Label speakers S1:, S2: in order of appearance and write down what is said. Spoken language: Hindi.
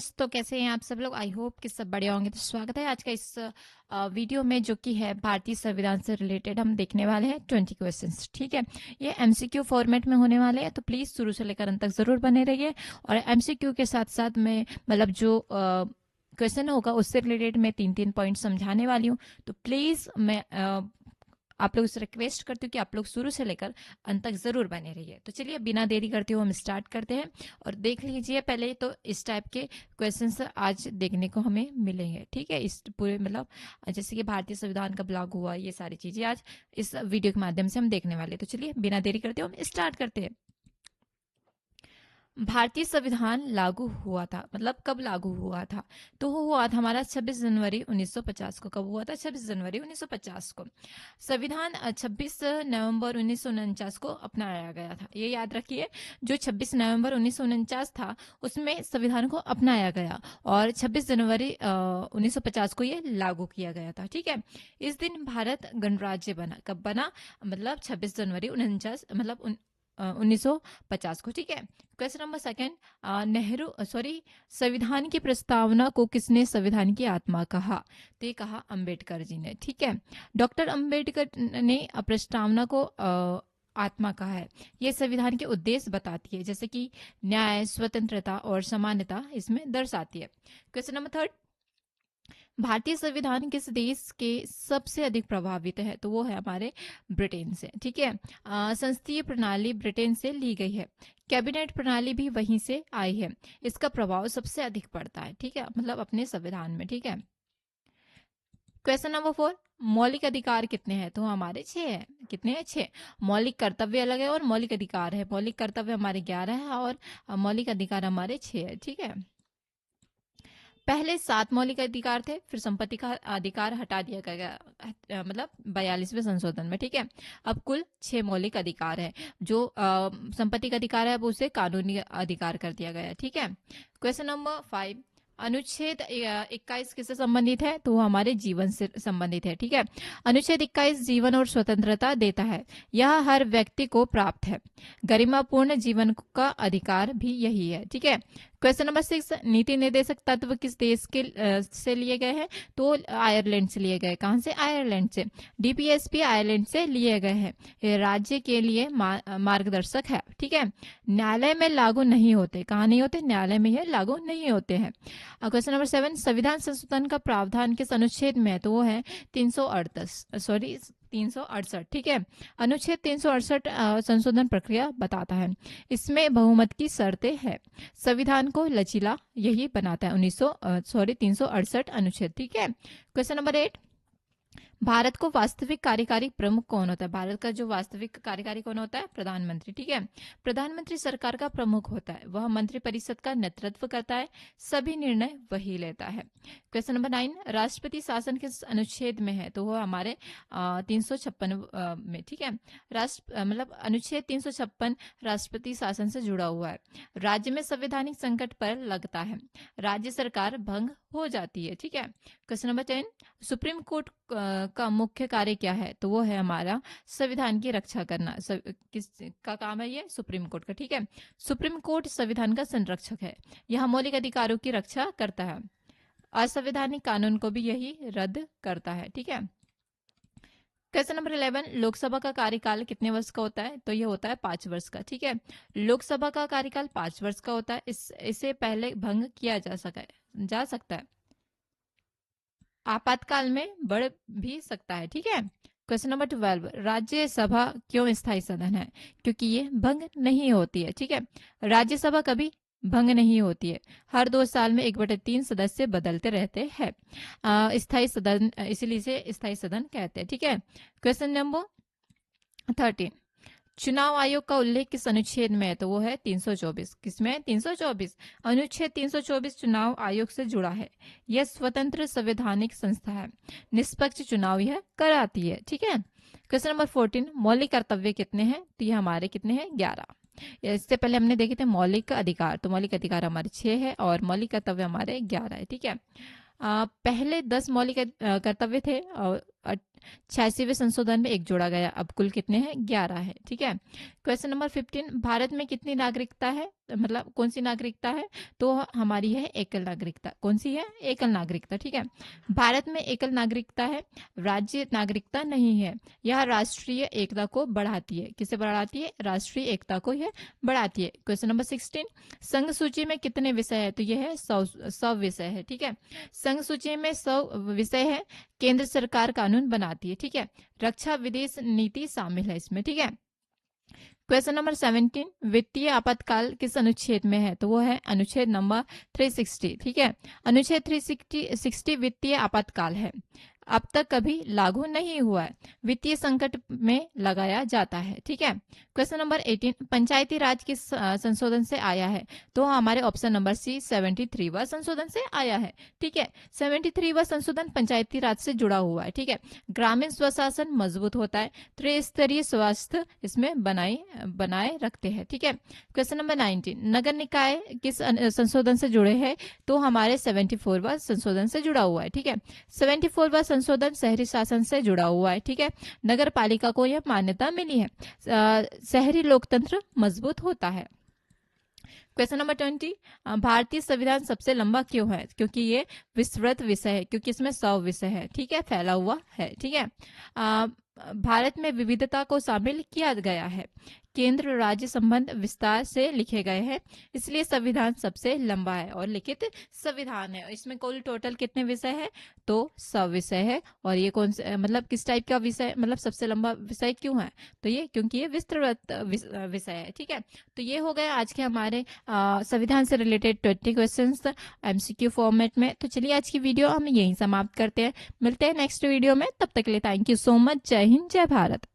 S1: फ्रेंड्स, तो कैसे हैं आप सब लोग। आई होप कि सब बढ़िया होंगे। तो स्वागत है आज का इस वीडियो में, जो कि है भारतीय संविधान से रिलेटेड। हम देखने वाले हैं 20 क्वेश्चंस। ठीक है, ये एमसीक्यू फॉर्मेट में होने वाले हैं, तो प्लीज़ शुरू से लेकर अंत तक ज़रूर बने रहिए। और एमसीक्यू के साथ साथ मैं मतलब जो क्वेश्चन होगा उससे रिलेटेड मैं 3 पॉइंट समझाने वाली हूँ। तो प्लीज़ मैं आप लोग से रिक्वेस्ट करती हूँ कि आप लोग शुरू से लेकर अंत तक जरूर बने रहिए। तो चलिए बिना देरी करते हुए हम स्टार्ट करते हैं। और देख लीजिए, पहले तो इस टाइप के क्वेश्चंस आज देखने को हमें मिलेंगे। ठीक है, इस पूरे मतलब जैसे कि भारतीय संविधान कब लागू हुआ, ये सारी चीजें आज इस वीडियो के माध्यम से हम देखने वाले हैं। तो चलिए बिना देरी करते हुए हम स्टार्ट करते हैं। भारतीय संविधान लागू हुआ था, मतलब कब लागू हुआ था, तो वो हुआ था हमारा 26 जनवरी 1950 को। कब हुआ था? 26 जनवरी 1950 को। संविधान 26 नवंबर 1949 को अपनाया गया था। ये याद रखिए, जो 26 नवंबर 1949 था उसमें संविधान को अपनाया गया, और 26 जनवरी 1950 को ये लागू किया गया था। ठीक है, इस दिन भारत गणराज्य बना। कब बना? मतलब 26 जनवरी 49 मतलब 1950 को। ठीक है, question number second, Nehru sorry संविधान की प्रस्तावना को किसने संविधान की आत्मा कहा? तो ये कहा अंबेडकर जी ने। ठीक है, डॉक्टर अंबेडकर ने प्रस्तावना को आत्मा कहा है। ये संविधान के उद्देश्य बताती है, जैसे कि न्याय, स्वतंत्रता और समानता इसमें दर्शाती है। क्वेश्चन नंबर थर्ड, भारतीय संविधान किस देश के सबसे अधिक प्रभावित है? तो वो है हमारे ब्रिटेन से। ठीक है, संसदीय प्रणाली ब्रिटेन से ली गई है। कैबिनेट प्रणाली भी वहीं से आई है। इसका प्रभाव सबसे अधिक पड़ता है, ठीक है, मतलब अपने संविधान में। ठीक है, क्वेश्चन नंबर फोर, मौलिक अधिकार कितने हैं? तो हमारे 6 हैं। कितने हैं? 6। मौलिक कर्तव्य अलग है और मौलिक अधिकार है। मौलिक कर्तव्य हमारे 11 है और मौलिक अधिकार हमारे 6 है। ठीक है, पहले 7 मौलिक अधिकार थे, फिर संपत्ति का अधिकार हटा दिया गया, मतलब 42वें संशोधन में। ठीक है, अब कुल 6 मौलिक अधिकार है। जो संपत्ति का अधिकार है, अब उसे कानूनी अधिकार कर दिया गया है। ठीक है, क्वेश्चन नंबर 5, अनुच्छेद 21 किससे संबंधित है? तो वो हमारे जीवन से संबंधित है। ठीक है, अनुच्छेद 21 जीवन और स्वतंत्रता देता है। यह हर व्यक्ति को प्राप्त है। गरिमापूर्ण जीवन का अधिकार भी यही है। ठीक है, क्वेश्चन नंबर 6, नीति निर्देशक तत्व किस देश के से लिए गए हैं? तो आयरलैंड से लिए गए। कहां से? आयरलैंड से। डीपीएसपी आयरलैंड से लिए गए हैं। ये राज्य के लिए मार्गदर्शक है। ठीक है, न्यायालय में लागू नहीं होते। कहाँ नहीं होते? न्यायालय में ये लागू नहीं होते हैं। क्वेश्चन नंबर 7, संविधान संशोधन का प्रावधान किस अनुच्छेद में है? तो वो है 368। ठीक है, अनुच्छेद 368 संशोधन प्रक्रिया बताता है। इसमें बहुमत की शर्तें है। संविधान को लचीला यही बनाता है 368 अनुच्छेद। ठीक है, क्वेश्चन नंबर 8, भारत को वास्तविक कार्यकारी प्रमुख कौन होता है? भारत का जो वास्तविक कार्यकारी कौन होता है? प्रधानमंत्री। ठीक है, प्रधानमंत्री सरकार का प्रमुख होता है। वह मंत्रिपरिषद का नेतृत्व करता है। सभी निर्णय वही लेता है। क्वेश्चन नंबर 9, राष्ट्रपति शासन किस अनुच्छेद में है? तो वो हमारे 356 में। ठीक है, मतलब अनुच्छेद 356 राष्ट्रपति शासन से जुड़ा हुआ है। राज्य में संवैधानिक संकट पर लगता है, राज्य सरकार भंग हो जाती है। ठीक है, क्वेश्चन नंबर 10, सुप्रीम कोर्ट का मुख्य कार्य क्या है? तो वो है हमारा संविधान की रक्षा करना। किस का काम है ये? सुप्रीम कोर्ट का। ठीक है, सुप्रीम कोर्ट संविधान का संरक्षक है। यह मौलिक अधिकारों की रक्षा करता है। असंवैधानिक कानून को भी यही रद्द करता है। ठीक है, क्वेश्चन नंबर 11, लोकसभा का कार्यकाल कितने वर्ष का होता है? तो ये होता है 5 वर्ष का। ठीक है, लोकसभा का कार्यकाल 5 वर्ष का होता है। इसे पहले भंग किया जा सकता है, आपातकाल में बढ़ भी सकता है। ठीक है, क्वेश्चन नंबर 12, राज्यसभा क्यों स्थायी सदन है? क्योंकि ये भंग नहीं होती है। ठीक है, राज्यसभा कभी भंग नहीं होती है। हर 2 साल में 1/3 सदस्य बदलते रहते हैं। स्थायी सदन, इसीलिए इसे स्थायी सदन कहते हैं। ठीक है, क्वेश्चन नंबर 13, चुनाव आयोग का उल्लेख किस अनुच्छेद में है? तो वो है 324। किसमें? 324। अनुच्छेद 324 चुनाव आयोग से जुड़ा है। यह स्वतंत्र संवैधानिक संस्था है। निष्पक्ष चुनाव यह कराती है। ठीक है, क्वेश्चन नंबर 14, मौलिक कर्तव्य कितने हैं? तो ये हमारे कितने हैं? 11। इससे पहले हमने देखे थे मौलिक अधिकार, तो मौलिक अधिकार हमारे 6 है और मौलिक कर्तव्य हमारे 11 है। ठीक है, पहले 10 मौलिक कर्तव्य थे, 86वें संशोधन में एक जोड़ा गया, अब कुल कितने हैं? 11 है। ठीक है। क्वेश्चन नंबर 15, भारत में कितनी नागरिकता है, मतलब कौन सी नागरिकता है? तो हमारी है एकल नागरिकता। कौन सी है? एकल नागरिकता। ठीक है। भारत में एकल नागरिकता है, राज्य नागरिकता नहीं है। यह राष्ट्रीय एकता को बढ़ाती है। किसे बढ़ाती है? राष्ट्रीय एकता को यह बढ़ाती है। क्वेश्चन नंबर 16, संघ सूची में कितने विषय है? तो यह है 100 विषय है। ठीक है। संघ सूची में 100 विषय है। केंद्र सरकार कानून बनाती है। ठीक है। रक्षा विदेश नीति शामिल है इसमें। ठीक है। क्वेश्चन नंबर 17, वित्तीय आपातकाल किस अनुच्छेद में है? तो वो है अनुच्छेद नंबर 360। ठीक है। अनुच्छेद 360 वित्तीय आपातकाल है, अब तक कभी लागू नहीं हुआ है, वित्तीय संकट में लगाया जाता है। ठीक है। क्वेश्चन नंबर 18, पंचायती राज किस संशोधन से आया है? तो हमारे ऑप्शन नंबर सी 73वां संशोधन से आया है। ठीक है। 73वां संशोधन पंचायती राज से जुड़ा हुआ है। ठीक है। ग्रामीण स्वशासन मजबूत होता है, त्रिस्तरीय स्वास्थ्य इसमें बनाए रखते हैं। ठीक है। क्वेश्चन नंबर 19, नगर निकाय किस संशोधन से जुड़े हैं? तो हमारे 74वां संशोधन से जुड़ा हुआ है। ठीक है। 74वां संशोधन शहरी शासन से जुड़ा हुआ है। ठीक है। नगर पालिका को यह मान्यता मिली है, शहरी लोकतंत्र मजबूत होता है। क्वेश्चन नंबर 20, भारतीय संविधान सबसे लंबा क्यों है? क्योंकि ये विस्तृत विषय है, क्योंकि इसमें 100 विषय है। ठीक है, फैला हुआ है। ठीक है। भारत में विविधता को शामिल किया गया है, केंद्र राज्य संबंध विस्तार से लिखे गए हैं, इसलिए संविधान सबसे लंबा है और लिखित संविधान है। इसमें कुल टोटल कितने विषय है? तो 100 विषय है। और ये कौन से मतलब किस टाइप का विषय, मतलब सबसे लंबा विषय क्यों है? तो ये क्योंकि ये विस्तृत विषय है। ठीक है। तो ये हो गया आज के हमारे संविधान से रिलेटेड 20 क्वेश्चंस MCQ फॉर्मेट में। तो चलिए आज की वीडियो हम यहीं समाप्त करते हैं, मिलते हैं नेक्स्ट वीडियो में। तब तक के लिए थैंक यू सो मच। जय हिंद, जय भारत।